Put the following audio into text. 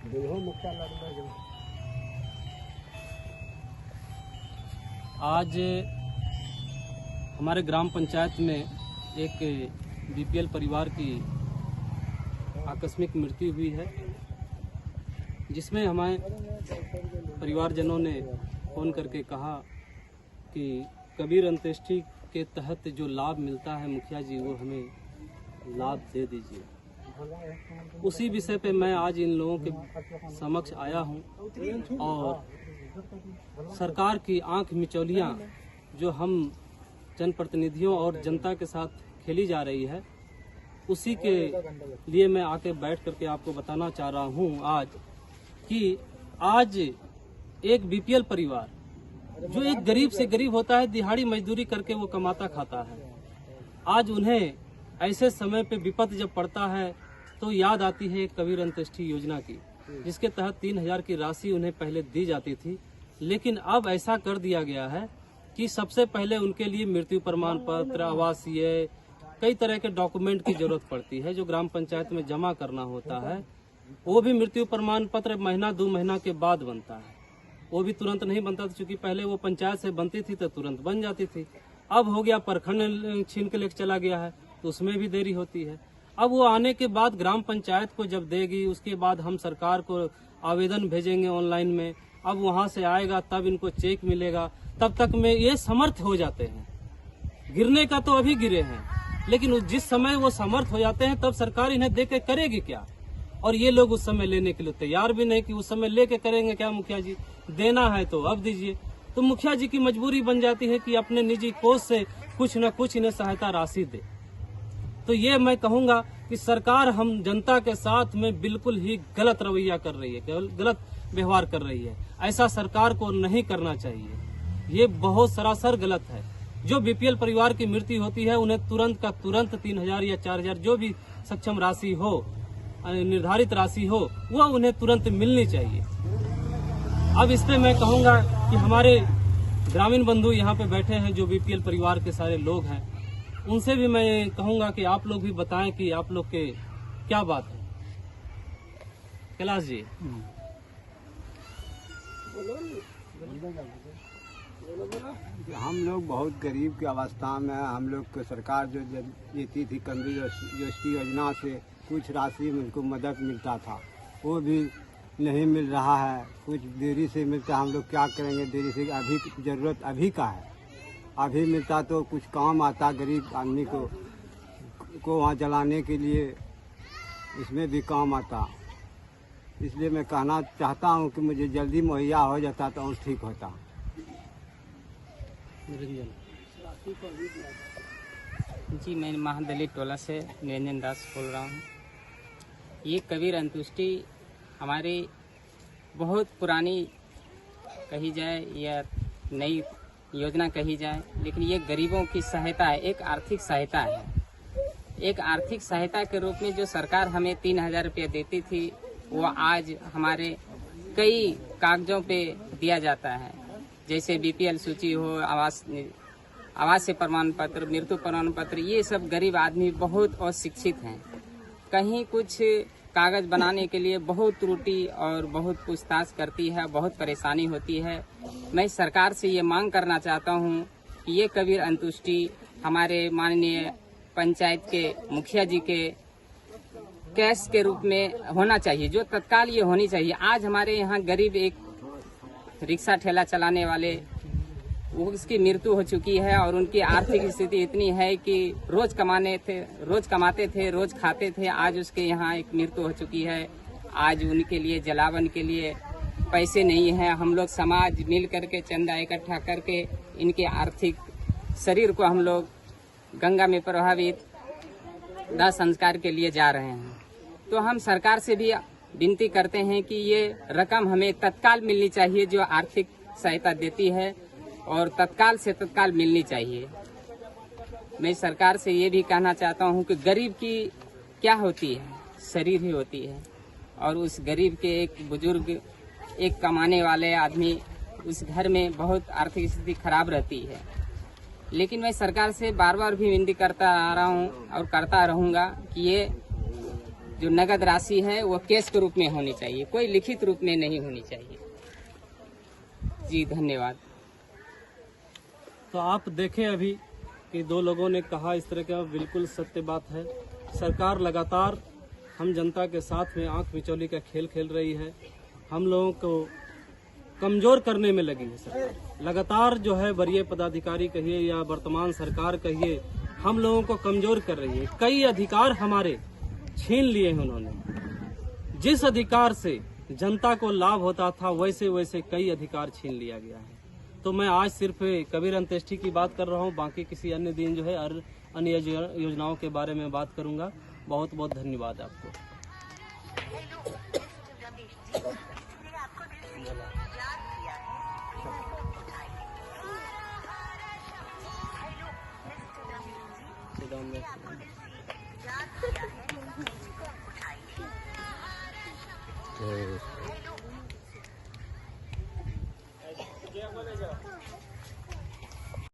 आज हमारे ग्राम पंचायत में एक बीपीएल परिवार की आकस्मिक मृत्यु हुई है, जिसमें हमारे परिवारजनों ने फ़ोन करके कहा कि कबीर अंत्येष्टि के तहत जो लाभ मिलता है मुखिया जी, वो हमें लाभ दे दीजिए। उसी विषय पे मैं आज इन लोगों के समक्ष आया हूं और सरकार की आंख मिचौलियां जो हम जनप्रतिनिधियों और जनता के साथ खेली जा रही है, उसी के लिए मैं आके बैठ करके आपको बताना चाह रहा हूं आज कि आज एक बीपीएल परिवार जो एक गरीब से गरीब होता है, दिहाड़ी मजदूरी करके वो कमाता खाता है, आज उन्हें ऐसे समय पे विपत्ति जब पड़ता है तो याद आती है कबीर अंत्येष्टि योजना की, जिसके तहत 3000 की राशि उन्हें पहले दी जाती थी। लेकिन अब ऐसा कर दिया गया है कि सबसे पहले उनके लिए मृत्यु प्रमाण पत्र, आवासीय, कई तरह के डॉक्यूमेंट की जरूरत पड़ती है जो ग्राम पंचायत में जमा करना होता है। वो भी मृत्यु प्रमाण पत्र महीना 2 महीना के बाद बनता है, वो भी तुरंत नहीं बनता था, क्योंकि पहले वो पंचायत से बनती थी तो तुरंत बन जाती थी। अब हो गया प्रखंड छीन के लेकर चला गया है तो उसमें भी देरी होती है। अब वो आने के बाद ग्राम पंचायत को जब देगी, उसके बाद हम सरकार को आवेदन भेजेंगे ऑनलाइन में, अब वहां से आएगा तब इनको चेक मिलेगा, तब तक में ये समर्थ हो जाते हैं। गिरने का तो अभी गिरे हैं, लेकिन जिस समय वो समर्थ हो जाते हैं तब सरकार इन्हें दे के करेगी क्या? और ये लोग उस समय लेने के लिए तैयार भी नहीं कि उस समय लेके करेंगे क्या मुखिया जी, देना है तो अब दीजिए। तो मुखिया जी की मजबूरी बन जाती है कि अपने निजी कोष से कुछ न कुछ इन्हें सहायता राशि दे। तो ये मैं कहूंगा कि सरकार हम जनता के साथ में बिल्कुल ही गलत रवैया कर रही है, गलत व्यवहार कर रही है। ऐसा सरकार को नहीं करना चाहिए, ये बहुत सरासर गलत है। जो बीपीएल परिवार की मृत्यु होती है उन्हें तुरंत का तुरंत 3000 या 4000 जो भी सक्षम राशि हो, निर्धारित राशि हो, वो उन्हें तुरंत मिलनी चाहिए। अब इस पे मैं कहूंगा कि हमारे ग्रामीण बंधु यहाँ पे बैठे हैं जो बीपीएल परिवार के सारे लोग हैं, उनसे भी मैं कहूंगा कि आप लोग भी बताएं कि आप लोग के क्या बात है। कैलाश जी, हम लोग बहुत गरीब की अवस्था में, हम लोग को सरकार जो देती थी कबीर अंत्येष्टि योजना से कुछ राशि मुझको मदद मिलता था, वो भी नहीं मिल रहा है, कुछ देरी से मिलता है। हम लोग क्या करेंगे देरी से? अभी ज़रूरत अभी का है, अभी मिलता तो कुछ काम आता गरीब आदमी को वहाँ जलाने के लिए, इसमें भी काम आता। इसलिए मैं कहना चाहता हूँ कि मुझे जल्दी मुहैया हो जाता तो और ठीक होता। जी, मैं महादलित टोला से निरंजन दास बोल रहा हूँ। ये कबीर अंत्येष्टि हमारी बहुत पुरानी कही जाए या नई योजना कही जाए, लेकिन ये गरीबों की सहायता है, एक आर्थिक सहायता है। एक आर्थिक सहायता के रूप में जो सरकार हमें 3000 रुपया देती थी, वो आज हमारे कई कागजों पे दिया जाता है, जैसे बीपीएल सूची हो, आवासीय प्रमाण पत्र, मृत्यु प्रमाण पत्र। ये सब गरीब आदमी बहुत अशिक्षित हैं, कहीं कुछ कागज बनाने के लिए बहुत त्रुटि और बहुत पूछताछ करती है, बहुत परेशानी होती है। मैं सरकार से ये मांग करना चाहता हूँ कि ये कबीर अंत्येष्टि हमारे माननीय पंचायत के मुखिया जी के कैश के रूप में होना चाहिए, जो तत्काल ये होनी चाहिए। आज हमारे यहाँ गरीब एक रिक्शा ठेला चलाने वाले, उसकी मृत्यु हो चुकी है और उनकी आर्थिक स्थिति इतनी है कि रोज कमाते थे, रोज खाते थे। आज उसके यहाँ एक मृत्यु हो चुकी है। आज उनके लिए जलावन के लिए पैसे नहीं हैं। हम लोग समाज मिल करके चंदा इकट्ठा करके इनके आर्थिक शरीर को हम लोग गंगा में प्रभावित दाह संस्कार के लिए जा रहे हैं। तो हम सरकार से भी विनती करते हैं कि ये रकम हमें तत्काल मिलनी चाहिए, जो आर्थिक सहायता देती है, और तत्काल से तत्काल मिलनी चाहिए। मैं सरकार से ये भी कहना चाहता हूँ कि गरीब की क्या होती है, शरीर ही होती है, और उस गरीब के एक बुजुर्ग, एक कमाने वाले आदमी, उस घर में बहुत आर्थिक स्थिति खराब रहती है। लेकिन मैं सरकार से बार बार भी विनती करता आ रहा हूँ और करता रहूँगा कि ये जो नगद राशि है वो कैश के रूप में होनी चाहिए, कोई लिखित रूप में नहीं होनी चाहिए। जी धन्यवाद। तो आप देखें अभी कि दो लोगों ने कहा, इस तरह का बिल्कुल सत्य बात है। सरकार लगातार हम जनता के साथ में आंख मिचौली का खेल खेल रही है, हम लोगों को कमजोर करने में लगी है। सरकार लगातार जो है वरीय पदाधिकारी कहिए या वर्तमान सरकार कहिए, हम लोगों को कमजोर कर रही है। कई अधिकार हमारे छीन लिए हैं उन्होंने। जिस अधिकार से जनता को लाभ होता था वैसे वैसे कई अधिकार छीन लिया गया है। तो मैं आज सिर्फ कबीर अंत्येष्टि की बात कर रहा हूँ, बाकी किसी अन्य दिन जो है अन्य योजनाओं के बारे में बात करूंगा। बहुत बहुत धन्यवाद आपको।